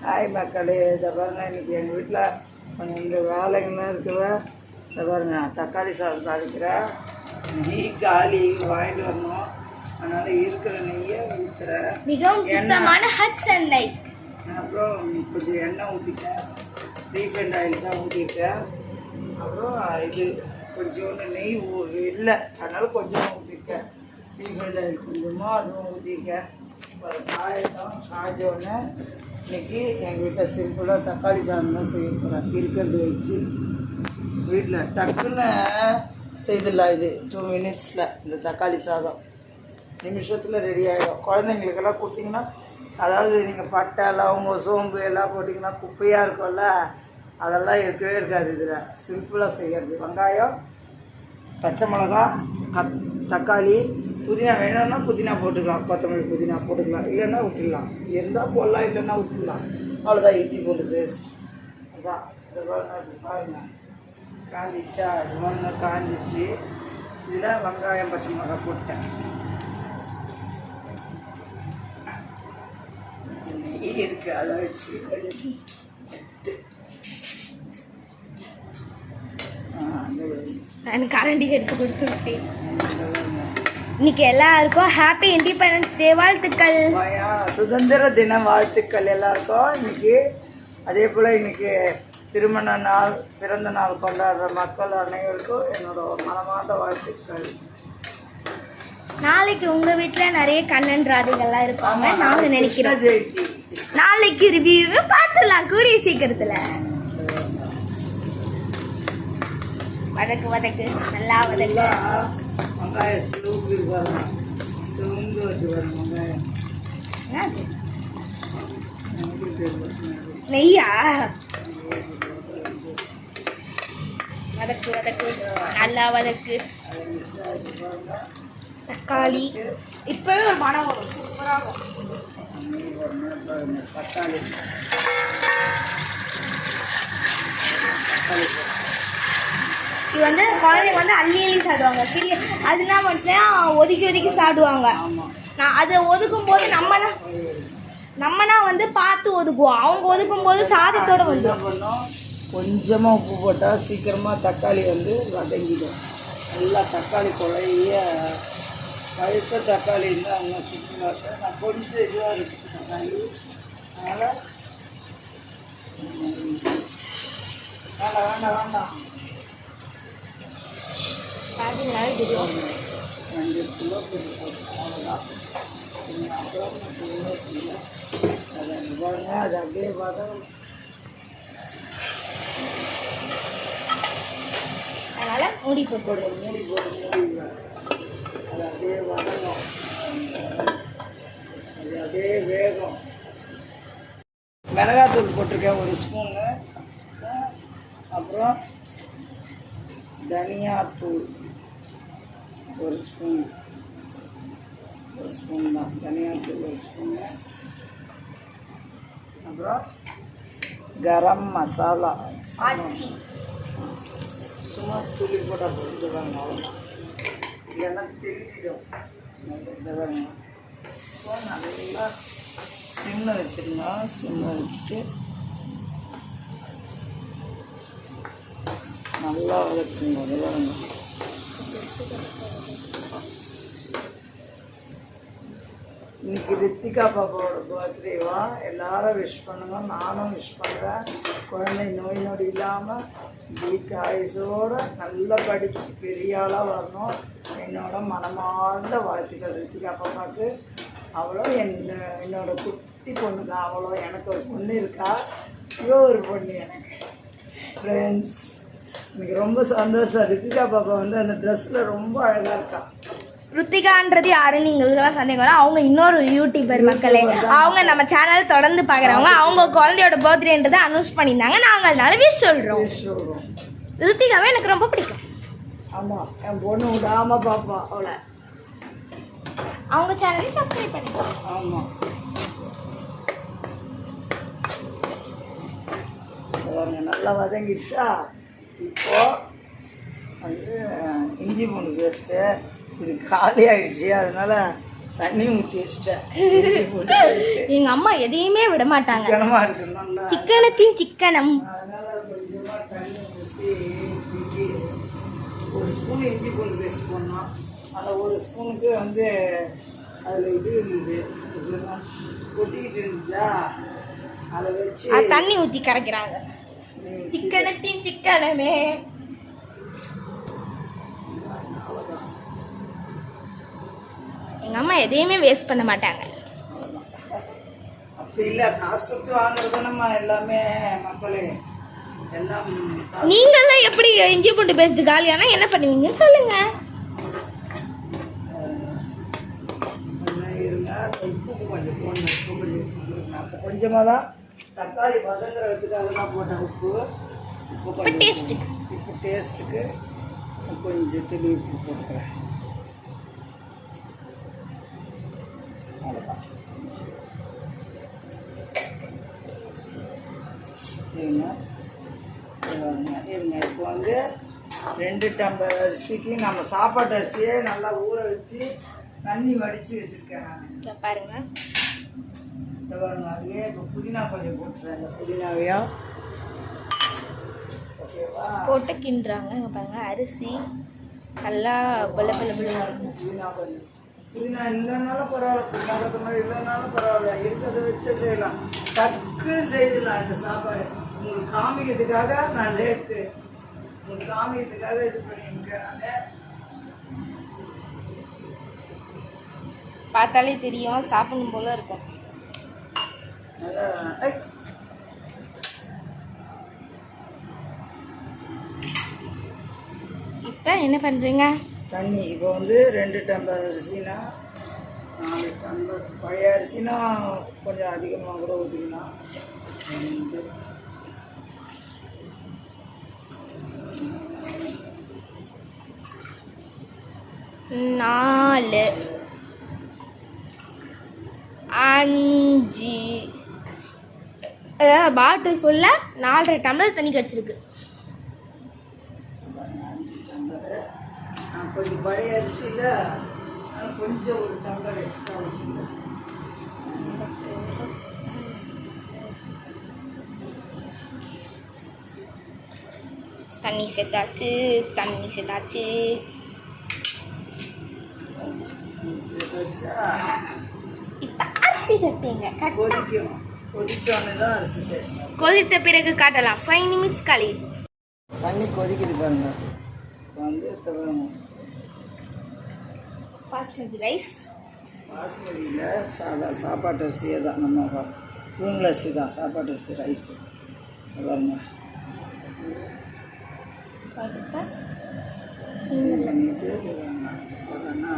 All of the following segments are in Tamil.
ஹாய் மக்களே, இதை பாருங்க. இன்றைக்கி எங்கள் வீட்டில் கொஞ்சம் இந்த வேலைங்கள்லாம் இருக்குவ. இதை பாருங்க, தக்காளி சாதம் தாளிக்கிறேன். நெய் காலி வாங்கிட்டு வரணும், அதனால் இருக்கிற நெய்யை ஊற்றுறேன். மிகவும் சுத்தமான ஹட்ஸ் எண்ணெய். அப்புறம் கொஞ்சம் எண்ணெய் ஊற்றிட்டேன். ரீஃபைண்ட் ஆயில் தான் ஊற்றிருக்கேன். அப்புறம் இது கொஞ்சோண்டு நெய் இல்லை, அதனால் கொஞ்சம் ஊற்றிருக்கேன். ரீஃபைண்ட் ஆயில் கொஞ்சமாக அதுவும் ஊற்றிருக்கேன். காயத்தான் காய்ச்சோடனே இன்றைக்கி எங்கள் வீட்டில் சிம்பிளாக தக்காளி சாதம் தான் செய்ய போகிறேன். இருக்கிறது வச்சு வீட்டில் டக்குன்னு செய்திடலாம். இது 2 மினிட்ஸில் இந்த தக்காளி சாதம் நிமிஷத்தில் ரெடி ஆகிடும். குழந்தைங்களுக்கெல்லாம் கொடுத்திங்கன்னா, அதாவது நீங்கள் பட்டை லவங்க சோம்பு எல்லாம் போட்டிங்கன்னா குப்பையாக இருக்கும்ல, அதெல்லாம் இருக்கவே இருக்காது. இதில் சிம்பிளாக செய்கிறது. வெங்காயம், பச்சை மிளகா, தக்காளி, புதினா வேணும்னா புதினா போட்டுக்கலாம், கொத்தமல்லி புதினா போட்டுக்கலாம், இல்லைன்னா விட்டுடலாம். இருந்தால் போடலாம், இல்லைன்னா விட்டுடலாம். அவ்வளோதான், இஞ்சி போட்டு பேஸ்ட். அதான் இது பாருங்க, காஞ்சிச்சா? இது மாதிரி காஞ்சிச்சு. இதில் வெங்காயம் பச்சை மிளகா போட்டேன். நெய் இருக்குது, அதை வச்சு நான் கரண்டி எடுத்து கொடுத்து விட்டேன். இன்னைக்கு எல்லாருக்கும் ஹாப்பி இண்டிபெண்டன்ஸ் டே வாழ்த்துக்கள், சுதந்திர தின வாழ்த்துக்கள் எல்லாருக்கும். இன்னைக்கு அதே போல் இன்னைக்கு திருமண நாள், பிறந்த நாள் கொண்டாடுற மக்கள் அனைவருக்கும் என்னோட மனமார்ந்த வாழ்த்துக்கள். நாளைக்கு உங்க வீட்டுல நிறைய கண்ணன் ராதிகள்லாம் இருப்பாங்க நாங்க நினைக்கிறோம். நாளைக்கு ரிவ்யூ பார்த்துடலாம் கூடிய சீக்கிரத்துல. வதக்கு வதக்கு நல்லா வதக்கு. வெங்காயம் சிவந்து வரணும், சிவந்து வச்சு வரணும். வெங்காயம் நெய்யா? வதக்கு வதக்கு நல்லா வதக்கு. தக்காளி இப்பவே ஒரு மனம் வரும், சூப்பராக இருக்கும். தக்காளி இது வந்து குழந்தைங்க வந்து அள்ளி அள்ளி சாப்பிடுவாங்க. சிறிய அதுனா மட்டும் ஒதுக்கி ஒதுக்கி சாப்பிடுவாங்க. நான் அதை ஒதுக்கும் போது நம்மனா வந்து பார்த்து ஒதுக்குவோம். அவங்க ஒதுக்கும் போது சாதத்தோட வந்து கொஞ்சமாக உப்பு போட்டால் சீக்கிரமாக தக்காளி வந்து வதங்கிடும். நல்லா தக்காளி குழைய பழுத்த தக்காளி இருந்தால் அவங்க சுற்றி நான் கொஞ்சம் இதுவாக இருக்குது தக்காளி. அதனால் வேண்டாம் வேண்டாம் வேண்டாம். 2 கிலோ அவ்வளோதான். அப்புறம் அதை பாருங்க, அது அப்படியே வதங்கணும். அதனால் மூடி போட்டு மூடி அது அப்படியே வதங்கும், அது அப்படியே வேகும். மிளகாத்தூள் போட்டிருக்கேன் 1 ஸ்பூனு. அப்புறம் தனியாத்தூள் 1 ஸ்பூன். 1 ஸ்பூன் தான் தனியாத்தூள், 1 ஸ்பூனு. அப்புறம் கரம் மசாலா சும்மா துளி போட்டால் போட்டுவாங்க, அவ்வளோதான். இல்லைன்னா தெரிஞ்சிடும். நல்லா சிம்மில் வச்சுருந்தா சிம்மில் வச்சுட்டு நல்லா வதக்குங்க. வதங்க இன்னைக்கு ரித்திகா பாப்பாவோட பர்த்டேவா, எல்லாரும் விஷ் பண்ணுங்க. நானும் விஷ் பண்ணுறேன். குழந்தை நோய் நொடி இல்லாமல் தீர்க்க ஆயுசோடு நல்லா படித்து பெரிய ஆளாக வரணும். என்னோட மனமார்ந்த வாழ்த்துக்கள் ரித்திகா பாப்பாவுக்கு. அவளோ என்னோட குட்டி பொண்ணு தான். அவளோ எனக்கு ஒரு பொண்ணு இருக்கா, இவோ ஒரு பொண்ணு எனக்கு. ஃப்ரெண்ட்ஸ், எனக்கு ரொம்ப சந்தோஷம். ரித்திகா பாப்பா வந்து அந்த ட்ரெஸ்ஸில் ரொம்ப அழகாக இருக்கா. ருத்திகான்றது யாருன்னு நீங்களுக்கெல்லாம் சந்தேகம் வரும். அவங்க இன்னொரு யூடியூபர் மக்களே. அவங்க நம்ம சேனல் தொடர்ந்து பார்க்குறவங்க. அவங்க குழந்தையோட பர்த்டேன்றதை அனௌன்ஸ் பண்ணியிருந்தாங்க. நாங்கள் அதனால விஷ் சொல்கிறோம். ருத்திகாவே எனக்கு ரொம்ப பிடிக்கும். ஆமாம், என் பொண்ணு விடாமல் பார்ப்பா அவளை. அவங்க சேனலையும் சப்ஸ்கிரைப் பண்ணிக்கலாம். ஆமாம், நல்லா வதங்கிடுச்சா? இப்போது வந்து இஞ்சி பூண்டு பேஸ்ட்டு இது காலி ஆகிடுச்சு. அதனால் தண்ணி ஊற்றி வச்சிட்டேன். எங்க அம்மா எதையுமே விட மாட்டாங்க. சிக்கனமா இருக்கணும்ல, சிக்கனத்தின் சிக்கனம். அதனால கொஞ்சமா தண்ணி ஊற்றி ஒரு ஸ்பூன் இஞ்சி பூண்டு பேஸ்ட் போடணும். அந்த ஒரு ஸ்பூனுக்கு வந்து அதில் இது இருந்தது, கொட்டிக்கிட்டு இருந்துச்சா, அதை வச்சு தண்ணி ஊற்றி கரைக்கிறாங்க. சிக்கனத்தின் சிக்கனமே. எங்கள் அம்மா எதையுமே வேஸ்ட் பண்ண மாட்டாங்க. அப்படி இல்லை, காசு கொடுத்து வாங்குறது நம்ம எல்லாமே மக்களே எல்லாம். நீங்களாம் எப்படி இஞ்சி பூண்டு பேஸ்ட் காலியானா என்ன பண்ணுவீங்கன்னு சொல்லுங்க. இருங்க, உப்பு கொஞ்சம் போடணும். உப்பு கொஞ்சம் போட்டுருங்க. அப்போ கொஞ்சமாக தான் தக்காளி வதங்குறதுக்காக தான் போட்டேன் உப்பு. இப்போ டேஸ்ட்டுக்கு இப்போ டேஸ்ட்டுக்கு கொஞ்சம் துளி உப்பு போட்டுக்கிறேன். அவ்வளோதான். இருங்க இருங்க. இப்போ வந்து 2 டம்ளர் அரிசிக்கு நம்ம சாப்பாட்டு அரிசியை நல்லா ஊற வச்சு தண்ணி வடித்து வச்சுருக்கேன் நான். பாருங்க, இந்த பாருங்க. அதுவே இப்போ புதினா கொஞ்சம் போட்டுறேன். இந்த புதினாவையும் ஓகேவா போட்டு கிண்டுறாங்க. இங்கே பாருங்க, அரிசி நல்லா பல பல பல. புதினா கொஞ்சம், புதினா இல்லைனாலும் பரவாயில்ல, புதினா கொத்தமல்லி இல்லைனாலும் பரவாயில்ல, இருக்கிறத வச்சே செய்யலாம். டக்குன்னு செய்யலாம் இந்த சாப்பாடு. உங்களுக்கு காமிக்கிறதுக்காக நான் லேட்டு, உங்களுக்கு காமிக்கிறதுக்காக இது பண்ணியிருக்கேன் நான். பார்த்தாலே தெரியும், சாப்பிடணும் போல இருக்கும். இப்போ என்ன பண்ணுறீங்க? தண்ணி இப்போ வந்து 2 டம்ளர் அரிசினா 4 டம்ளர். பழைய அரிசினா கொஞ்சம் அதிகமாக கூட ஊற்றிக்கலாம். 4 5 பாட்டில் ஃபுல்லாக 4.5 டம்ளர் தண்ணி கிடச்சிருக்கு. 5 டம்ளர். கொஞ்சம் பழைய அரிசியில் கொஞ்சம் ஒரு டம்ளர் எக்ஸ்ட்ரா ஊற்றிங்க. தண்ணி சேர்த்தாச்சு, தண்ணி சேர்த்தாச்சு. இப்போ அரிசி சேர்ப்பீங்க. கொதிக்கும், கொதிச்சோடனே தான் அரிசி சேர்க்கணும். கொதித்த பிறகு காட்டலாம். 5 நிமிட்ஸ் களி. தண்ணி கொதிக்குது பாருங்க. இப்போ வந்து பாஸ்மதி ரைஸ். பாஸ்மதியில் சாதா சாப்பாட்டு அரிசியே தான், நம்ம பூங்கல் அரிசி தான் சாப்பாட்டு அரிசி ரைஸு. பாருங்க பண்ணிட்டு பார்த்தோன்னா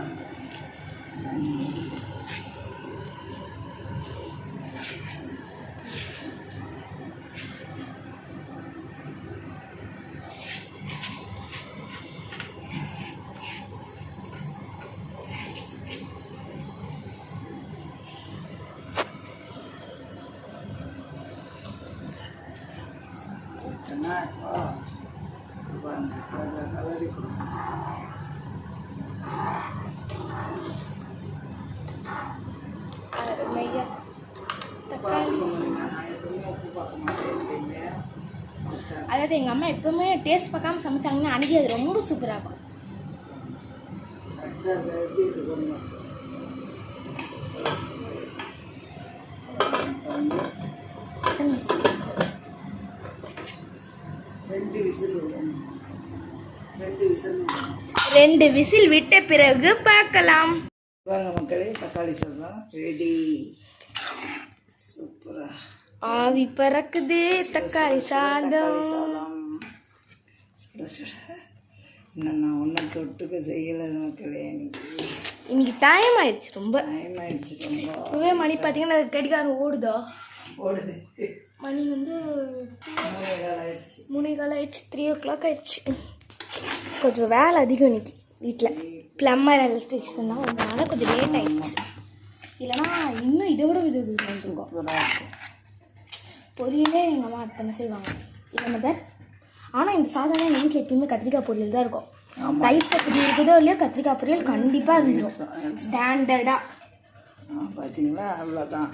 அதை கலரி கொடுக்கணும். அதாவது எங்கள் அம்மா எப்பவுமே டேஸ்ட் பார்க்காம சமைச்சாங்கன்னா அன்றைக்கி அது ரொம்ப சூப்பராக இருக்கும். ரெண்டு விசில் விட்ட பிறகு பார்க்கலாம். வாங்க மக்களே, தக்காளி சாதம் ரெடி. சூப்பரா ஆவி பறக்குது. தக்காளி சாதம் இன்னும் நான் ஒன்றும் தொட்டுக்க செய்யலை மக்களே. இன்னைக்கு டைம் ஆயிடுச்சு, ரொம்ப டைம் ஆயிடுச்சு. ரொம்ப இப்போவே மணி பார்த்தீங்கன்னா கடிகாரம் ஓடுதோ, ஓடுது. மணி வந்து 3:15 ஆயிடுச்சு. 3:15 ஆயிடுச்சு. 3 o'clock ஆயிடுச்சு. கொஞ்சம் வேலை அதிகம் இன்னைக்கு வீட்டில். பிளம்பர் எலக்ட்ரிஷியன் தான் வந்ததுனால கொஞ்சம் லேட் ஆயிடுச்சு. இல்லைனா இன்னும் இதை விட வந்துருக்கோம். பொரியலே எங்கள் அம்மா அத்தனை செய்வாங்க இல்லை மதர். ஆனால் இந்த சாதம் எங்கள் வீட்டில் எப்பயுமே கத்திரிக்காய் பொரியல் தான் இருக்கும். தயிர் பச்சடி இருக்குதோ இல்லையோ கத்திரிக்காய் பொரியல் கண்டிப்பாக இருந்துடும் ஸ்டாண்டர்டாக. பார்த்தீங்களா, அவ்வளோதான்.